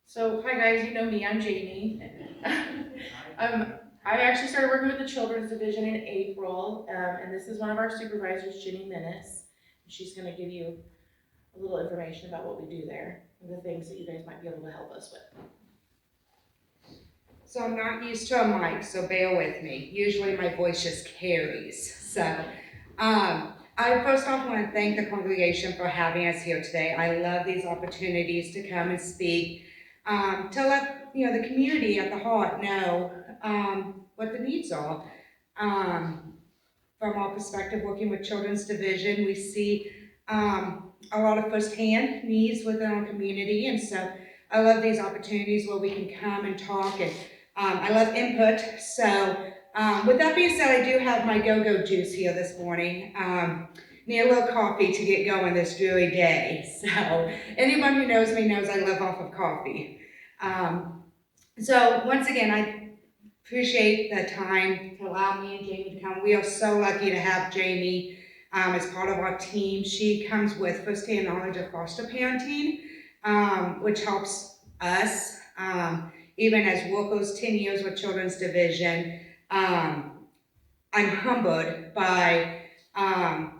So, hi guys, you know me, I'm Jamie. I actually started working with the Children's Division in April, and this is one of our supervisors, Jenny Minnis. She's going to give you a little information about what we do there and the things that you guys might be able to help us with. So I'm not used to a mic, so bear with me. Usually my voice just carries. I first off want to thank the congregation for having us here today. I love these opportunities to come and speak, to let the community at the heart know what the needs are. From our perspective, working with Children's Division, we see a lot of firsthand needs within our community, and so I love these opportunities where we can come and talk, and I love input. With that being said, I do have my go-go juice here this morning. Need a little coffee to get going this dreary day. So anyone who knows me knows I live off of coffee. So once again, I appreciate the time to allow me and Jamie to come. We are so lucky to have Jamie as part of our team. She comes with firsthand knowledge of foster parenting, which helps us, even as workers 10 years with Children's Division. I'm humbled by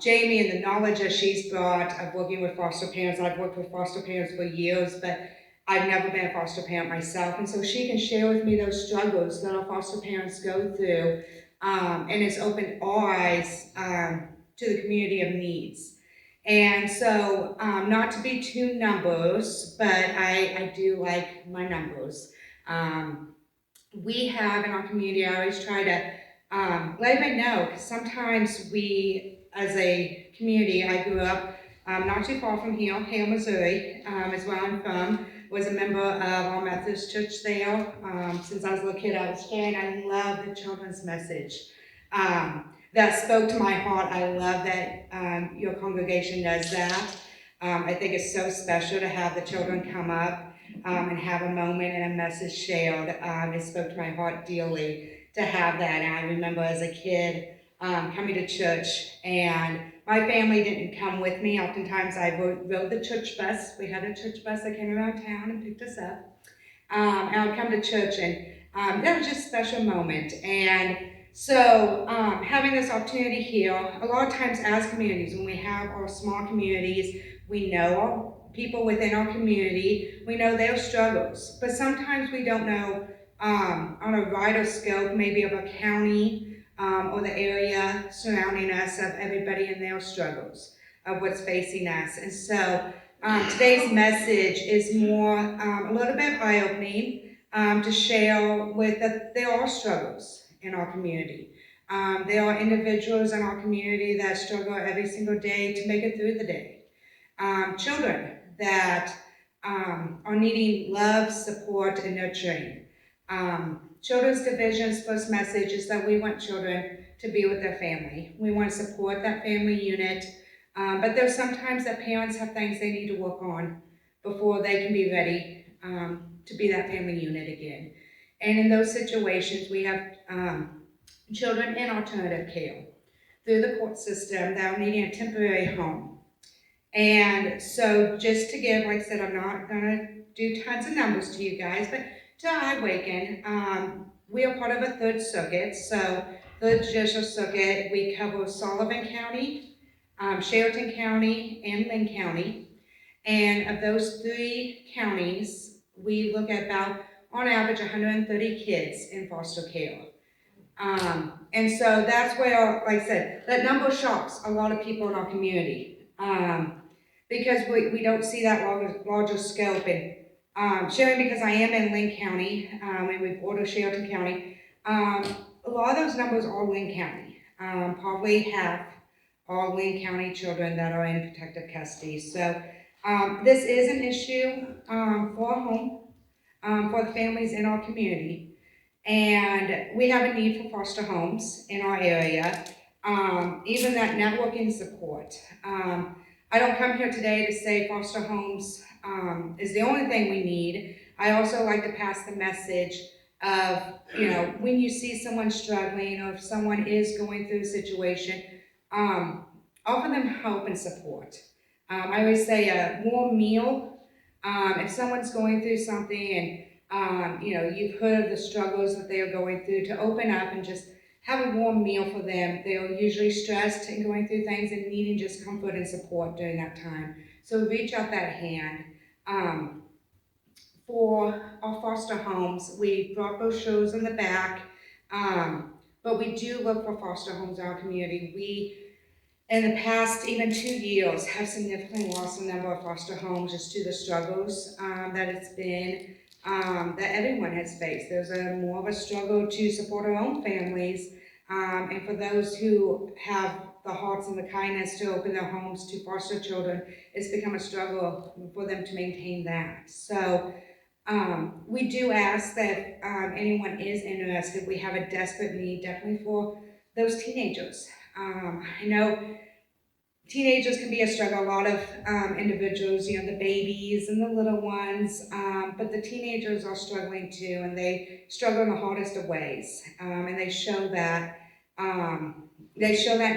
Jamie and the knowledge that she's brought of working with foster parents. I've worked with foster parents for years, but I've never been a foster parent myself, and so she can share with me those struggles that our foster parents go through, and it's opened our eyes to the community of needs. And so, not to be too numbers, but I do like my numbers. We have in our community, I always try to let everybody know, because sometimes we, as a community, I grew up not too far from here, Hale, Missouri, is where I'm from. Was a member of our Methodist church there. Since I was a little kid, I was sharing. I love the children's message. That spoke to my heart. I love that your congregation does that. I think it's so special to have the children come up and have a moment and a message shared. It spoke to my heart dearly to have that. And I remember as a kid coming to church, and my family didn't come with me. Oftentimes I rode the church bus. We had a church bus that came around town and picked us up. And I would come to church, and that was just a special moment. And so having this opportunity here, a lot of times as communities, when we have our small communities, we know people within our community, we know their struggles, but sometimes we don't know on a wider scope, maybe of a county or the area surrounding us, of everybody and their struggles, of what's facing us. And so today's message is more a little bit eye-opening to share with that there are struggles in our community. There are individuals in our community that struggle every single day to make it through the day. Children that are needing love, support, and nurturing. Children's Division's first message is that we want children to be with their family. We want to support that family unit, but there's sometimes that parents have things they need to work on before they can be ready to be that family unit again. And in those situations, we have children in alternative care through the court system that are needing a temporary home. And so just to give, like I said, I'm not gonna do tons of numbers to you guys, but to iWaken, we are part of a third circuit. So the judicial circuit, we cover Sullivan County, Sheraton County, and Lynn County. And of those three counties, we look at about, on average, 130 kids in foster care. And so that's where, like I said, that number shocks a lot of people in our community. Because we don't see that larger scope. And sharing, because I am in Lynn County, and we've ordered Sheraton County, a lot of those numbers are Lynn County. Probably half are Lynn County children that are in protective custody. So this is an issue for a home, for the families in our community. And we have a need for foster homes in our area, even that networking support. I don't come here today to say foster homes is the only thing we need. I also like to pass the message of, when you see someone struggling, or if someone is going through a situation, offer them help and support. I always say a warm meal If someone's going through something and you've heard of the struggles that they are going through, to open up and just have a warm meal for them. They are usually stressed and going through things and needing just comfort and support during that time. So reach out that hand. For our foster homes, we brought brochures in the back, but we do look for foster homes in our community. We, in the past, even 2 years, have significantly lost the number of foster homes just to the struggles that it's been, that everyone has faced. There's more of a struggle to support our own families, and for those who have the hearts and the kindness to open their homes to foster children, it's become a struggle for them to maintain that. So we do ask that anyone is interested. We have a desperate need definitely for those teenagers. I know teenagers can be a struggle. A lot of individuals, the babies and the little ones, but the teenagers are struggling too, and they struggle in the hardest of ways. And they show that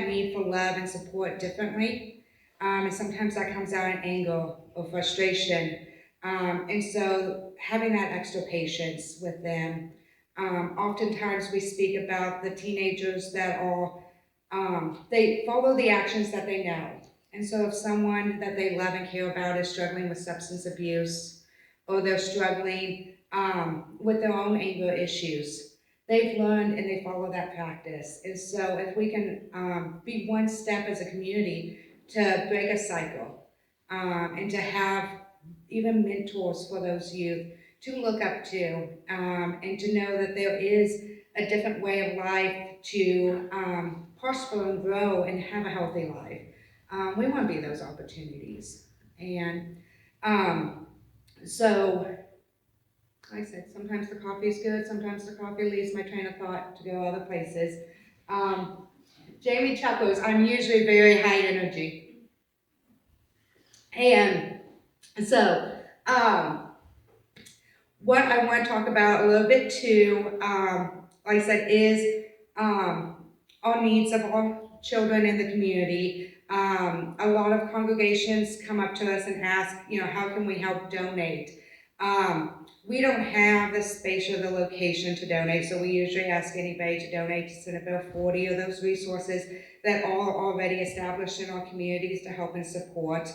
need for love and support differently. And sometimes that comes out in anger or frustration. And so having that extra patience with them. Oftentimes we speak about the teenagers that are they follow the actions that they know. And so if someone that they love and care about is struggling with substance abuse, or they're struggling with their own anger issues, they've learned and they follow that practice. And so if we can be one step as a community to break a cycle, and to have even mentors for those youth to look up to, and to know that there is a different way of life to prosper and grow and have a healthy life. We want to be those opportunities. And so, like I said, sometimes the coffee is good, sometimes the coffee leaves my train of thought to go other places. Jamie chuckles, I'm usually very high energy. And so, what I want to talk about a little bit too, like I said, is our needs of our children in the community. A lot of congregations come up to us and ask, how can we help donate? We don't have the space or the location to donate, so we usually ask anybody to donate to Senate Bill 40 or those resources that are already established in our communities to help and support.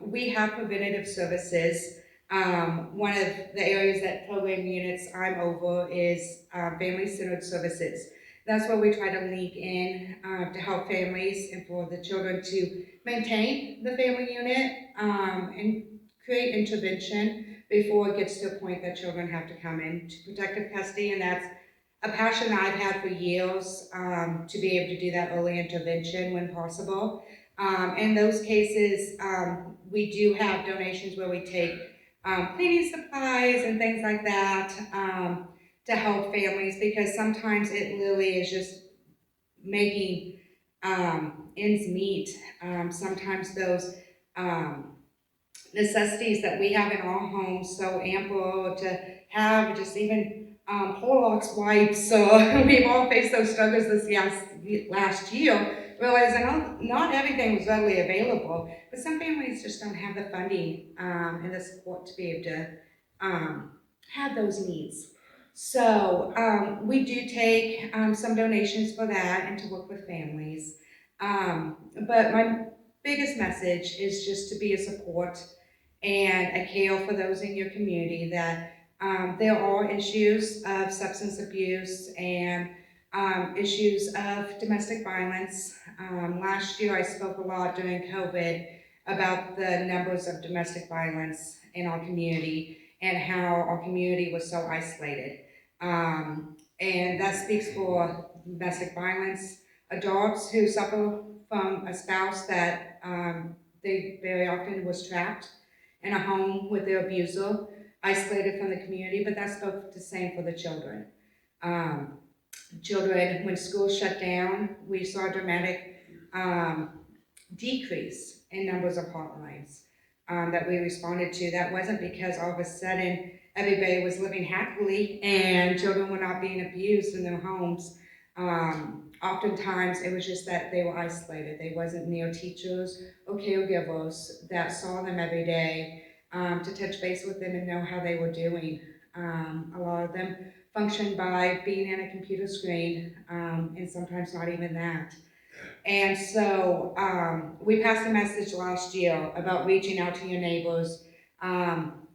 We have preventative services. One of the areas that program units I'm over is family-centered services. That's where we try to link in to help families and for the children to maintain the family unit and create intervention before it gets to a point that children have to come into protective custody. And that's a passion I've had for years, to be able to do that early intervention when possible. In those cases, we do have donations where we take cleaning supplies and things like that to help families, because sometimes it literally is just making ends meet. Sometimes those necessities that we have in our homes so ample to have just even Clorox wipes. So we've all faced those struggles this last year, realizing not everything was readily available, but some families just don't have the funding and the support to be able to have those needs. So we do take some donations for that and to work with families. But my biggest message is just to be a support and a care for those in your community, that there are issues of substance abuse and issues of domestic violence. Last year I spoke a lot during COVID about the numbers of domestic violence in our community and how our community was so isolated. And that speaks for domestic violence, adults who suffer from a spouse that they very often was trapped in a home with their abuser, isolated from the community, but that spoke the same for the children. Children, when schools shut down, we saw a dramatic decrease in numbers of hotlines that we responded to. That wasn't because all of a sudden everybody was living happily and children were not being abused in their homes. Oftentimes it was just that they were isolated. They wasn't near teachers or caregivers that saw them every day to touch base with them and know how they were doing. A lot of them function by being in a computer screen, and sometimes not even that. And so we passed a message last year about reaching out to your neighbors. Um,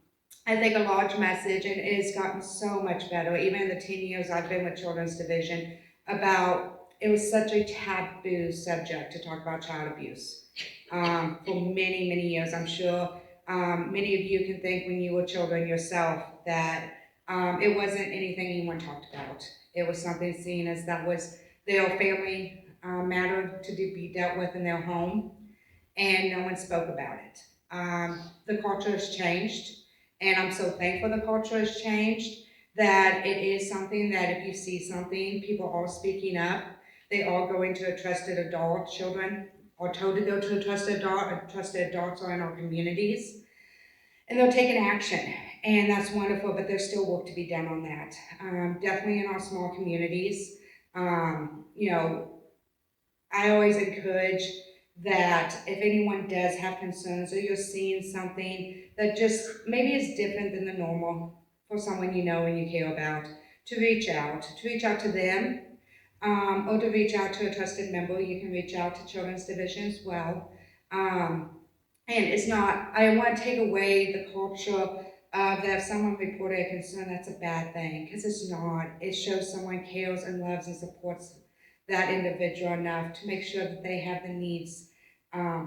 I think a large message, and it has gotten so much better, even in the 10 years I've been with Children's Division, about it was such a taboo subject to talk about child abuse for many, many years. I'm sure many of you can think when you were children yourself that it wasn't anything anyone talked about. It was something seen as that was their family matter to be dealt with in their home, and no one spoke about it. The culture has changed, and I'm so thankful the culture has changed that it is something that if you see something, people are speaking up. They are going to a trusted adult. Children are told to go to a trusted adult, or trusted adults are in our communities, and they're taking action, and that's wonderful, but there's still work to be done on that. Definitely in our small communities. You know, I always encourage that if anyone does have concerns or you're seeing something that just maybe is different than the normal for someone you know and you care about, to reach out to them, or to reach out to a trusted member. You can reach out to Children's Division as well. Um, and it's not, I want to take away the culture of that if someone reported a concern, that's a bad thing, because it's not. It shows someone cares and loves and supports that individual enough to make sure that they have the needs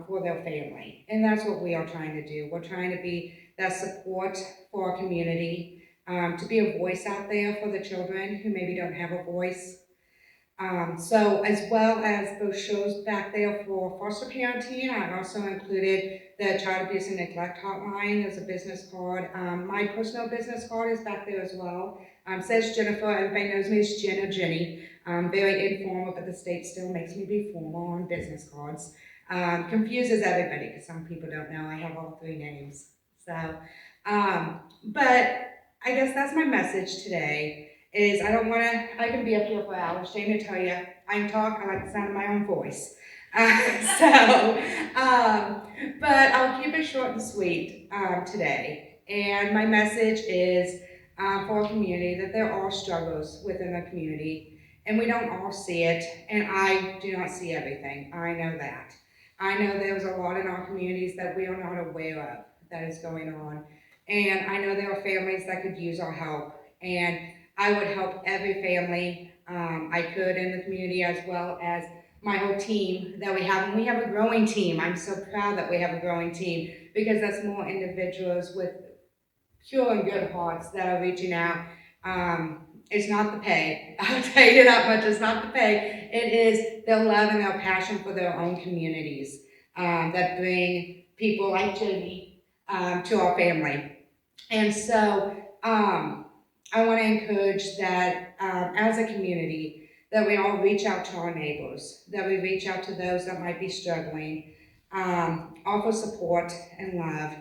for their family. And that's what we are trying to do. We're trying to be that support for our community, to be a voice out there for the children who maybe don't have a voice. So as well as those shows back there for foster parenting, I also included the child abuse and neglect hotline. There's a business card. My personal business card is back there as well. Says Jennifer. Everybody knows me as Jen or Jenny. Very informal, but the state still makes me be formal on business cards. Confuses everybody because some people don't know I have all three names. So, but I guess that's my message today. Is I don't want to, I can be up here for hours. Shame to tell you, I can talk, I like the sound of my own voice. So, but I'll keep it short and sweet today. And my message is for our community that there are struggles within the community, and we don't all see it, and I do not see everything. I know that. I know there's a lot in our communities that we are not aware of that is going on. And I know there are families that could use our help. And I would help every family I could in the community, as well as my whole team that we have. And we have a growing team. I'm so proud that we have a growing team, because that's more individuals with pure and good hearts that are reaching out. It's not the pay. I'll tell you that much. It's not the pay. It is their love and their passion for their own communities that bring people like Jamie to our family. And so I want to encourage that as a community, that we all reach out to our neighbors, that we reach out to those that might be struggling, offer support and love.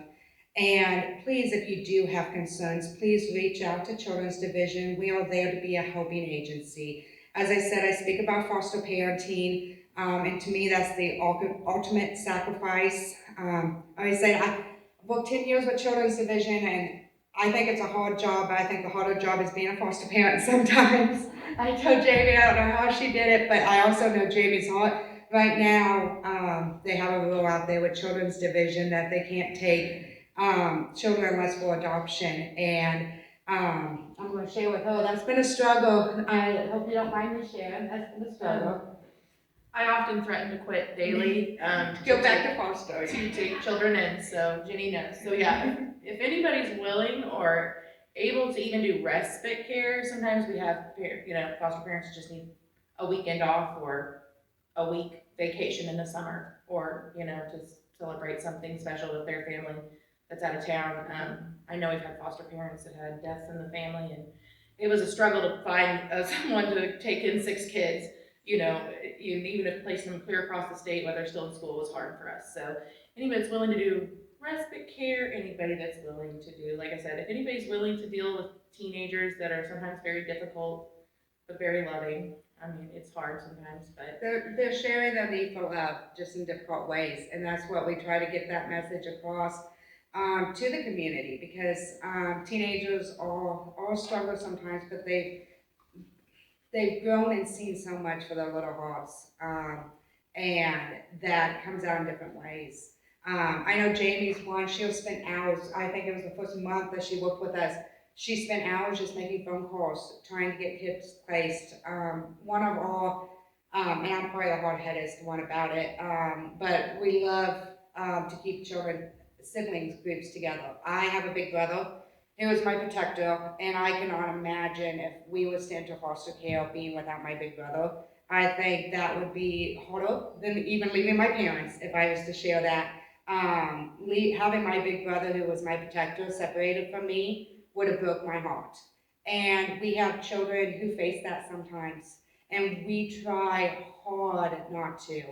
And please, if you do have concerns, please reach out to Children's Division. We are there to be a helping agency. As I said, I speak about foster parenting, and to me, that's the ultimate sacrifice. I always say, I've worked 10 years with Children's Division, and I think it's a hard job, but I think the harder job is being a foster parent sometimes. I told Jamie, I don't know how she did it, but I also know Jamie's heart. Right now, they have a rule out there with Children's Division that they can't take children unless for adoption, and I'm going to share with her. That's been a struggle. I hope you don't mind me sharing. That's been a struggle. I often threaten to quit daily. Go back to foster. To take children in, so Jenny knows. So yeah, if anybody's willing or able to even do respite care, sometimes we have, foster parents just need a weekend off or a week vacation in the summer, or, to celebrate something special with their family that's out of town. I know we've had foster parents that had deaths in the family, and it was a struggle to find someone to take in 6 kids. Even if placing them clear across the state while they're still in school was hard for us. So anybody that's willing to do respite care, anybody that's willing to do, like I said, if anybody's willing to deal with teenagers that are sometimes very difficult, but very loving. I mean, it's hard sometimes, but they're sharing their need for love just in difficult ways, and that's what we try to get that message across. to the community, because teenagers all struggle sometimes, but they've grown and seen so much for their little hearts, and that comes out in different ways. I know Jamie's one, she'll spend hours, I think it was the first month that she worked with us, she spent hours just making phone calls, trying to get kids placed. One of our, and I'm probably the hard-headed one about it, but we love to keep children, siblings groups together. I have a big brother who is my protector, and I cannot imagine if we were sent to foster care being without my big brother. I think that would be harder than even leaving my parents if I was to share that. Having my big brother, who was my protector, separated from me would have broke my heart. And we have children who face that sometimes, and we try hard not to.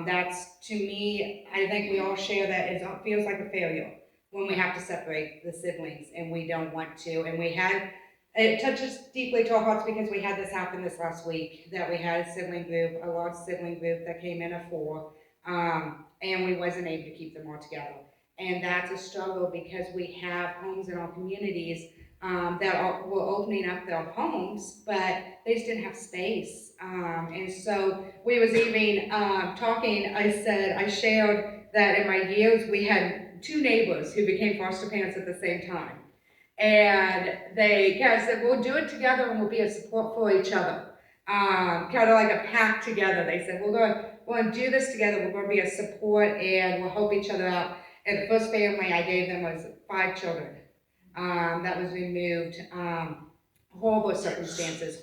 That's, to me, I think we all share that it feels like a failure when we have to separate the siblings and we don't want to. And it touches deeply to our hearts because we had this happen this last week, that we had a sibling group, a large sibling group that came in of 4, and we wasn't able to keep them all together. And that's a struggle because we have homes in our communities were opening up their homes, but they just didn't have space. And so we was even talking, I shared that in my years we had 2 neighbors who became foster parents at the same time. And they kind of said, we'll do it together and we'll be a support for each other. Kind of like a pact together. They said, we're going to do this together, we're going to be a support and we'll help each other out. And the first family I gave them was 5 children. That was removed, horrible circumstances.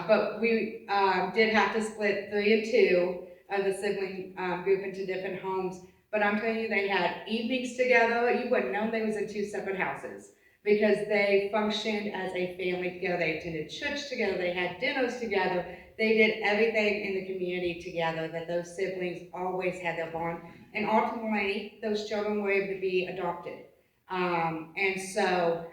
But we did have to split 3 and 2 of the sibling group into different homes. But I'm telling you, they had evenings together. You wouldn't know they was in 2 separate houses because they functioned as a family together. They attended church together. They had dinners together. They did everything in the community together, that those siblings always had their bond. And ultimately, those children were able to be adopted. And so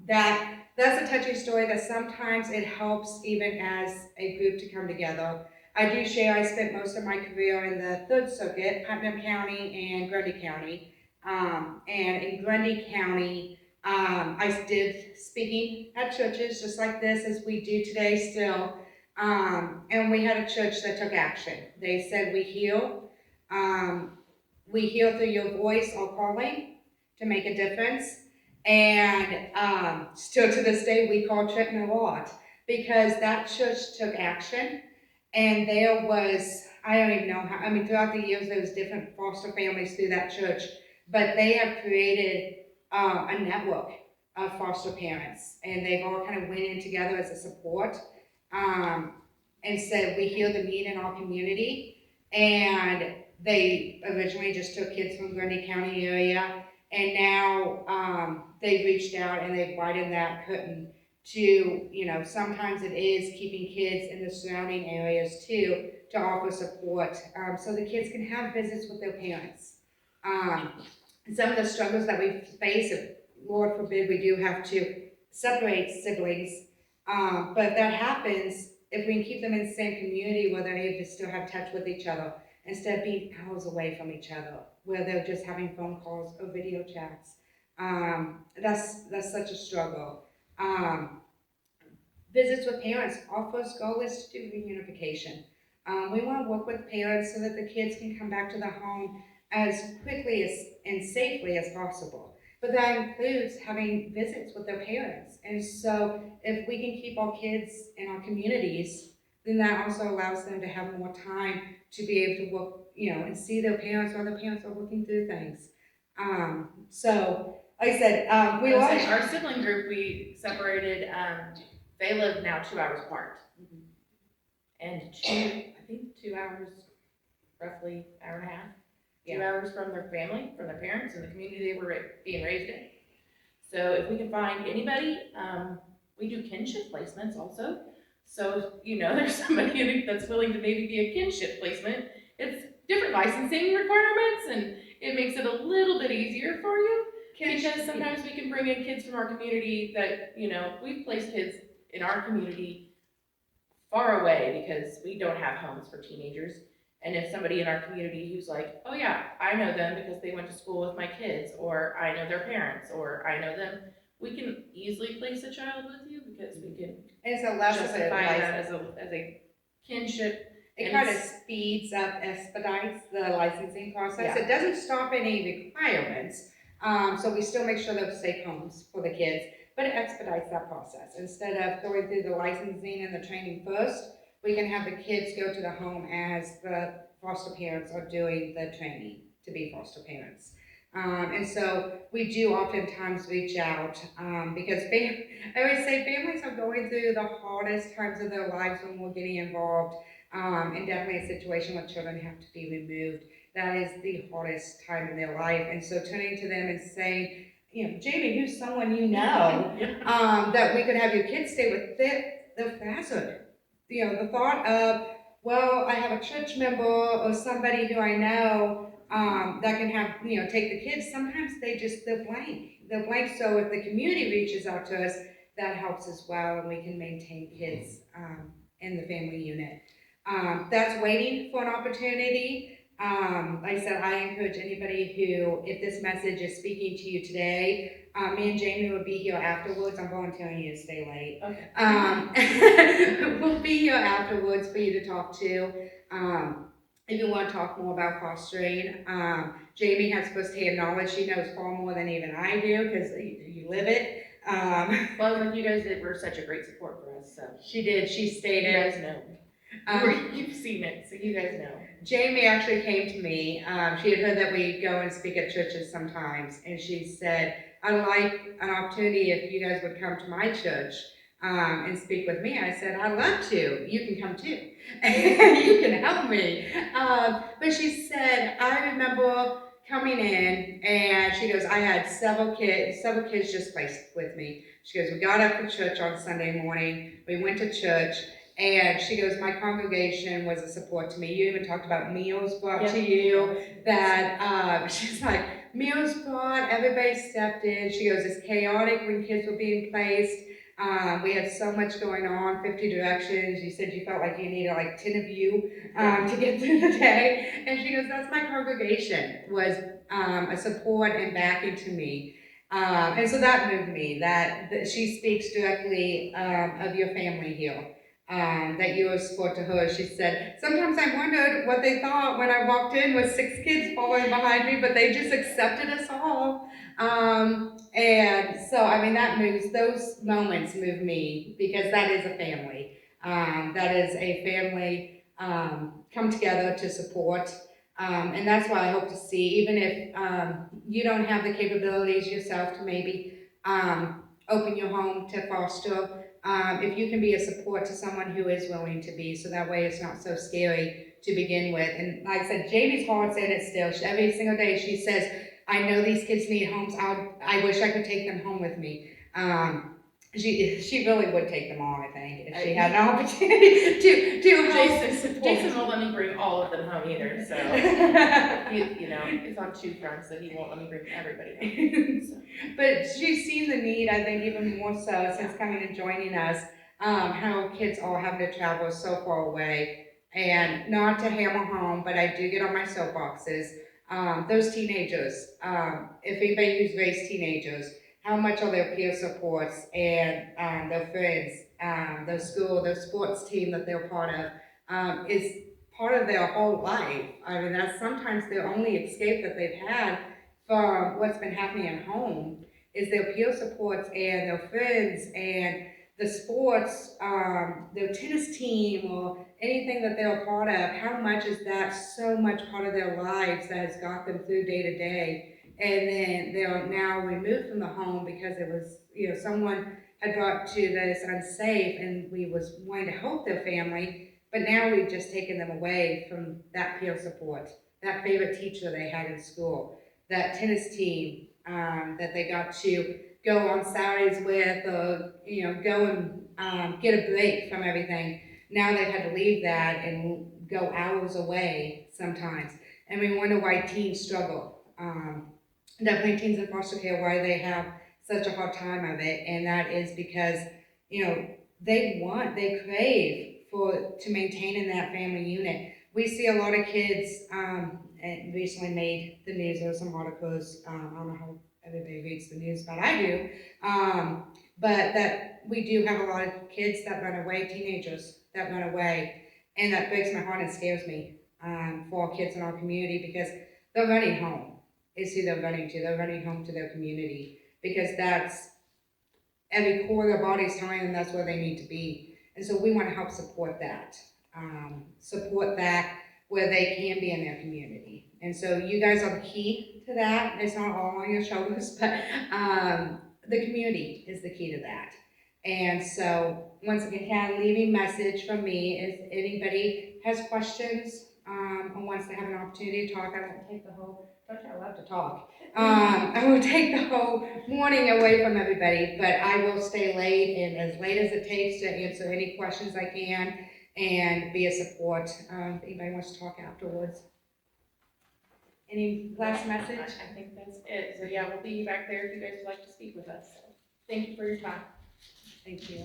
that's a touching story that sometimes it helps even as a group to come together. I do share, I spent most of my career in the 3rd Circuit, Putnam County and Grundy County. And in Grundy County, I did speaking at churches just like this as we do today still. And we had a church that took action. They said, we heal through your voice or calling to make a difference. And still to this day, we call Trenton a lot because that church took action. And there was, I don't even know how, I mean, throughout the years, there was different foster families through that church, but they have created a network of foster parents, and they've all kind of went in together as a support, and said, we hear the need in our community, and they originally just took kids from Grundy County area, and now they've reached out and they've widened that curtain to, sometimes it is keeping kids in the surrounding areas too, to offer support, so the kids can have visits with their parents. Some of the struggles that we face, if Lord forbid we do have to separate siblings, but if that happens, if we can keep them in the same community where they're able to still have touch with each other, instead of being hours away from each other, where they're just having phone calls or video chats, that's such a struggle. Visits with parents, our first goal is to do reunification. We want to work with parents so that the kids can come back to the home as quickly and safely as possible. But that includes having visits with their parents. And so if we can keep our kids in our communities, then that also allows them to have more time to be able to work, and see their parents while their parents are working through things. So like I said, our sibling group, we separated, they live now 2 hours apart. And 2 hours, roughly hour and a half, 2 hours from their family, from their parents, and the community they were being raised in. So if we can find anybody, we do kinship placements also. So if there's somebody that's willing to maybe be a kinship placement, it's different licensing requirements, and it makes it a little bit easier for you. Because sometimes we can bring in kids from our community that, we've placed kids in our community far away because we don't have homes for teenagers. And if somebody in our community who's like, oh yeah, I know them because they went to school with my kids, or I know their parents, or I know them, we can easily place a child with you because we can It's a less of a justify license. that as a kinship. It And kind of it's- speeds up, expedites the licensing process. Yeah. It doesn't stop any requirements, so we still make sure they're safe homes for the kids, but it expedites that process. Instead of going through the licensing and the training first, we can have the kids go to the home as the foster parents are doing the training to be foster parents. And so we do oftentimes reach out because I always say families are going through the hardest times of their lives when we're getting involved. And definitely a situation where children have to be removed. That is the hardest time in their life. And so turning to them and saying, you know, Jamie, who's someone you know that we could have your kids stay with, they're frazzled. You know, the thought of, well, I have a church member or somebody who I know that can have, you know, take the kids, sometimes they're blank. They're blank, so if the community reaches out to us, that helps as well, and we can maintain kids in the family unit. That's waiting for an opportunity. Like I said, I encourage anybody who, if this message is speaking to you today, me and Jamie will be here afterwards. I'm volunteering you to stay late. Okay. We'll be here afterwards for you to talk to. If you want to talk more about fostering, Jamie has firsthand knowledge. She knows far more than even I do because you live it. Well, like you guys were such a great support for us, so. She did. She You stated. guys know. You've seen it, so you guys know. Jamie actually came to me. She had heard that we go and speak at churches sometimes, and she said, I'd like an opportunity if you guys would come to my church and speak with me. I said, I'd love to. You can come too. You can help me. But she said, I remember coming in, and she goes, I had several kids just placed with me. She goes, we got up for church on Sunday morning. We went to church. And she goes, my congregation was a support to me. You even talked about meals brought to you. That she's like, meals brought, everybody stepped in. She goes, it's chaotic when kids were being placed. We had so much going on, 50 directions. You said you felt like you needed like 10 of you to get through the day. And she goes, that's my congregation, was a support and backing to me. And so that moved me, that she speaks directly of your family here. That you were a support to her. She said, sometimes I wondered what they thought when I walked in with 6 kids following behind me, but they just accepted us all. And so, I mean, those moments move me because that is a family. That is a family come together to support. And that's why I hope to see, even if you don't have the capabilities yourself to maybe open your home to foster, if you can be a support to someone who is willing to be, so that way it's not so scary to begin with. And like I said, Jamie's heart's in it still. Every single day she says, I know these kids need homes. I wish I could take them home with me. She really would take them all, I think, if she had an opportunity to help. Jason won't let me bring all of them home either, so. You know, it's on 2 fronts, so he won't let me bring everybody home. So. But she's seen the need, I think, even more so since coming and joining us, how kids all have to travel so far away. And not to hammer home, but I do get on my soapboxes. Those teenagers, if anybody who's raised teenagers, how much are their peer supports and their friends, their school, their sports team that they're part of, is part of their whole life. I mean, that's sometimes their only escape that they've had from what's been happening at home is their peer supports and their friends and the sports, their tennis team or anything that they're a part of. How much is that so much part of their lives that has got them through day to day? And then they're now removed from the home because it was, you know, someone had brought to this unsafe and we was wanting to help their family, but now we've just taken them away from that peer support, that favorite teacher they had in school, that tennis team that they got to go on Saturdays with, or, you know, go and get a break from everything. Now they've had to leave that and go hours away sometimes. And we wonder why teens struggle. Definitely teens in foster care, why they have such a hard time of it, and that is because, you know, they crave to maintain in that family unit. we see a lot of kids, and recently made the news, there were some articles, I don't know how everybody reads the news, but I do, but that we do have a lot of kids that run away, teenagers that run away, and that breaks my heart and scares me, for our kids in our community, because they're running home, is who they're running to, they're running home to their community, because that's, every core of their body is telling them that's where they need to be, and so we want to help support that. Support that where they can be in their community. And so you guys are the key to that. It's not all on your shoulders, but the community is the key to that. And so once again, kind of leaving message from me, if anybody has questions or wants to have an opportunity to talk, I won't take the whole, I love to talk. I will take the whole morning away from everybody, but I will stay late and as late as it takes to answer any questions I can and be a support. If anybody wants to talk afterwards. Any last message? I think that's it. So yeah, we'll be back there if you guys would like to speak with us. So thank you for your time. Thank you.